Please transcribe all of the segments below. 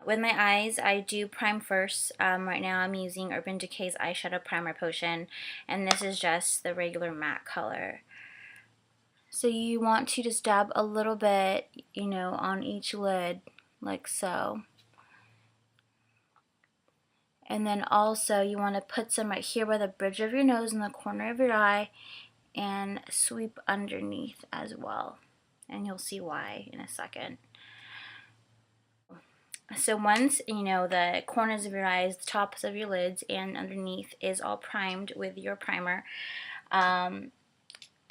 With my eyes, I do prime first. Right now I'm using Urban Decay's eyeshadow primer potion, and this is just the regular matte color. So you want to just dab a little bit, on each lid, like so. And then also you want to put some right here by the bridge of your nose and the corner of your eye, and sweep underneath as well. And you'll see why in a second. So once the corners of your eyes, the tops of your lids, and underneath is all primed with your primer, I'm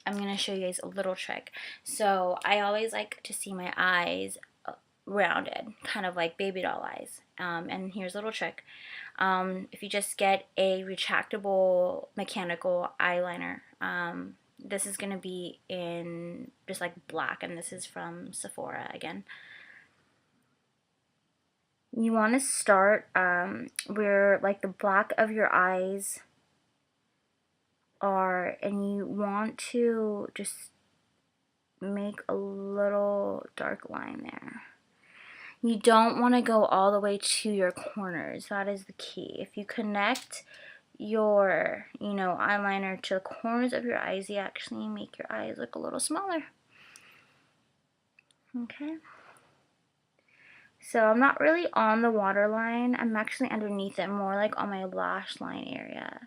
going to show you guys a little trick. So I always like to see my eyes rounded, kind of like baby doll eyes. And here's a little trick. If you just get a retractable mechanical eyeliner, this is going to be in just like black, and this is from Sephora again. You want to start where like the black of your eyes are, and you want to just make a little dark line there. You don't want to go all the way to your corners. That is the key. If you connect your, eyeliner to the corners of your eyes, you actually make your eyes look a little smaller. Okay. So I'm not really on the waterline. I'm actually underneath it, more like on my lash line area.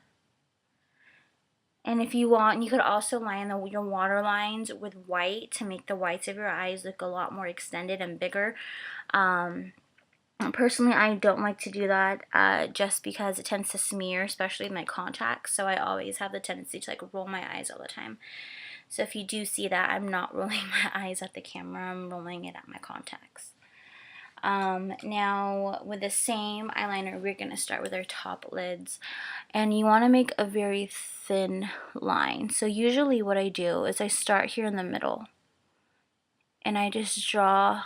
And if you want, you could also line your water lines with white to make the whites of your eyes look a lot more extended and bigger. Personally, I don't like to do that just because it tends to smear, especially with my contacts. So I always have the tendency to like roll my eyes all the time. So if you do see that, I'm not rolling my eyes at the camera, I'm rolling it at my contacts. Now with the same eyeliner, we're going to start with our top lids, and you want to make a very thin line. So usually what I do is I start here in the middle and I just draw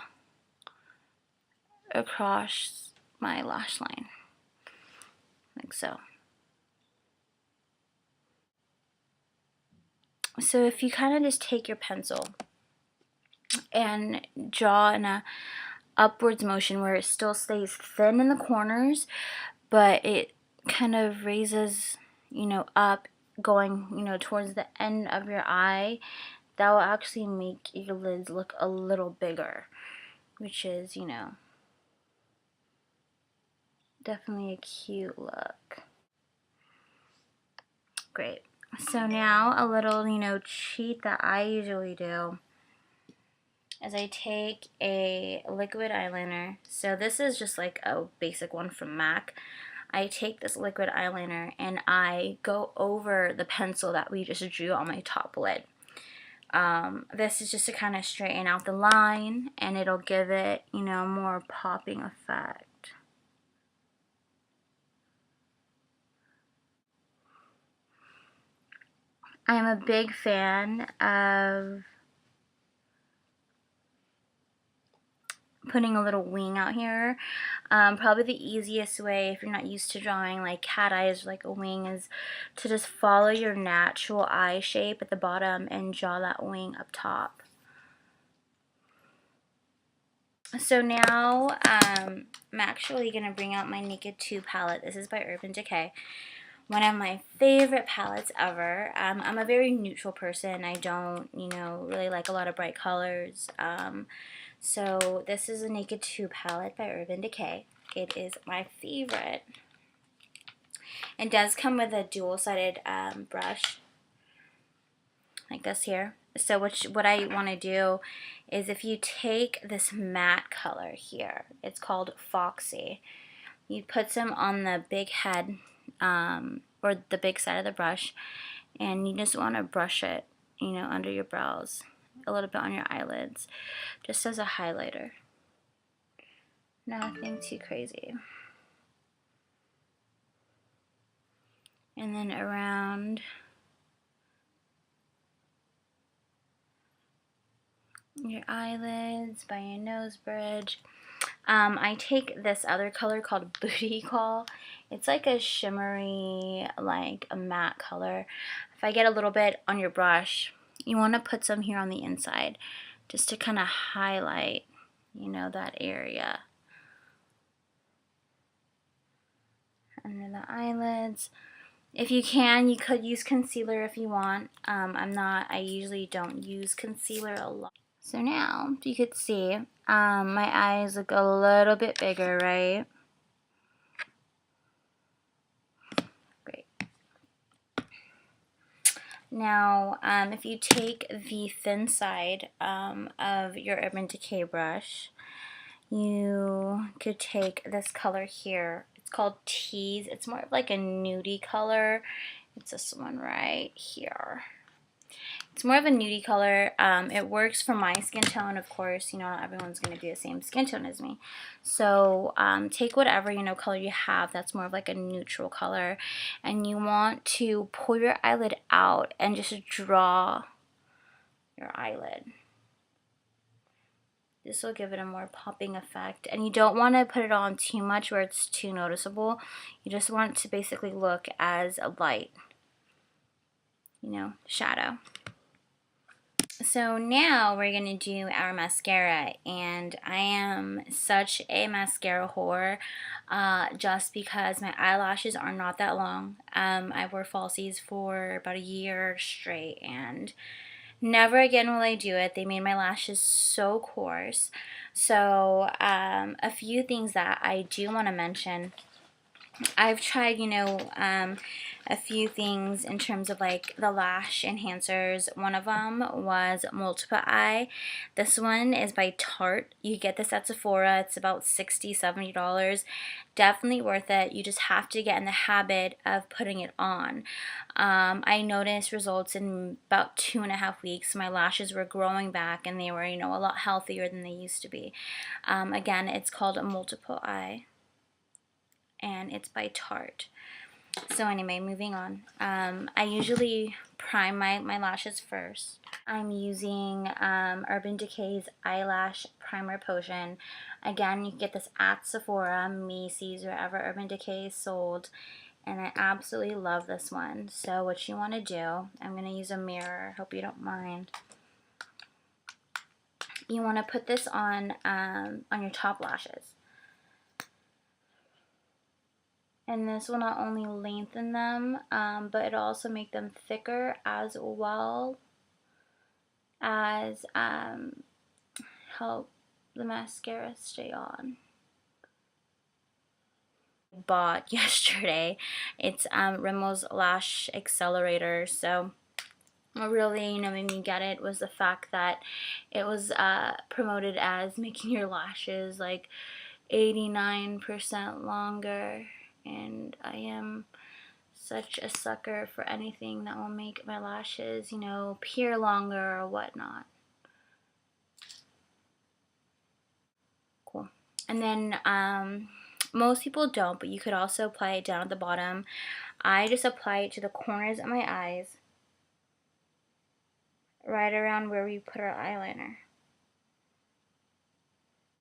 across my lash line like so. So if you kind of just take your pencil and draw in a upwards motion where it still stays thin in the corners, but it kind of raises, up, going, towards the end of your eye, that will actually make your lids look a little bigger, which is, definitely a cute look. Great. So now a little, cheat that I usually do is I take a liquid eyeliner. So this is just like a basic one from MAC. I take this liquid eyeliner and I go over the pencil that we just drew on my top lid. This is just to kind of straighten out the line, and it'll give it, more popping effect. I'm a big fan of putting a little wing out here. Probably the easiest way, if you're not used to drawing like cat eyes or like a wing, is to just follow your natural eye shape at the bottom and draw that wing up top. So now I'm actually going to bring out my Naked 2 palette. This is by Urban Decay. One of my favorite palettes ever. I'm a very neutral person. I don't, really like a lot of bright colors. So this is a Naked 2 palette by Urban Decay. It is my favorite. It does come with a dual-sided brush, like this here. So what I want to do is, if you take this matte color here, it's called Foxy, you put some on the big head, or the big side of the brush, and you just want to brush it, under your brows, a little bit on your eyelids, just as a highlighter. Nothing too crazy. And then around your eyelids, by your nose bridge. I take this other color called Booty Call. It's like a shimmery, like a matte color. If I get a little bit on your brush, you want to put some here on the inside, just to kind of highlight, that area. under the eyelids. If you can, you could use concealer if you want. I usually don't use concealer a lot. So now, you could see, my eyes look a little bit bigger, right? Great. Now, if you take the thin side of your Urban Decay brush, you could take this color here. It's called Tease. It's more of like a nudie color. It's this one right here. It's more of a nudie color. It works for my skin tone, of course. You know, not everyone's going to be the same skin tone as me. So take whatever, you know, color you have that's more of like a neutral color. And you want to pull your eyelid out and just draw your eyelid. This will give it a more popping effect. And you don't want to put it on too much where it's too noticeable. You just want it to basically look as a light, you know, shadow. So now we're going to do our mascara, and I am such a mascara whore just because my eyelashes are not that long. I wore falsies for about a year straight, and never again will I do it. They made my lashes so coarse. So a few things that I do want to mention. I've tried, you know, a few things in terms of like the lash enhancers. One of them was Multiple Eye. This one is by Tarte. You get this at Sephora. It's about $60, $70. Definitely worth it. You just have to get in the habit of putting it on. I noticed results in about 2.5 weeks. My lashes were growing back and they were, you know, a lot healthier than they used to be. Again, it's called Multiple Eye, and it's by Tarte. So anyway, moving on. I usually prime my lashes first. I'm using Urban Decay's Eyelash Primer Potion. Again, you can get this at Sephora, Macy's, wherever Urban Decay is sold. And I absolutely love this one. So what you want to do, I'm going to use a mirror. Hope you don't mind. You want to put this on your top lashes. And this will not only lengthen them, but it'll also make them thicker, as well as help the mascara stay on. Bought yesterday. It's Rimmel's Lash Accelerator. So what really, you know, made me get it was the fact that it was promoted as making your lashes like 89% longer. And I am such a sucker for anything that will make my lashes, you know, appear longer or whatnot. Cool. And then most people don't, but you could also apply it down at the bottom. I just apply it to the corners of my eyes, right around where we put our eyeliner.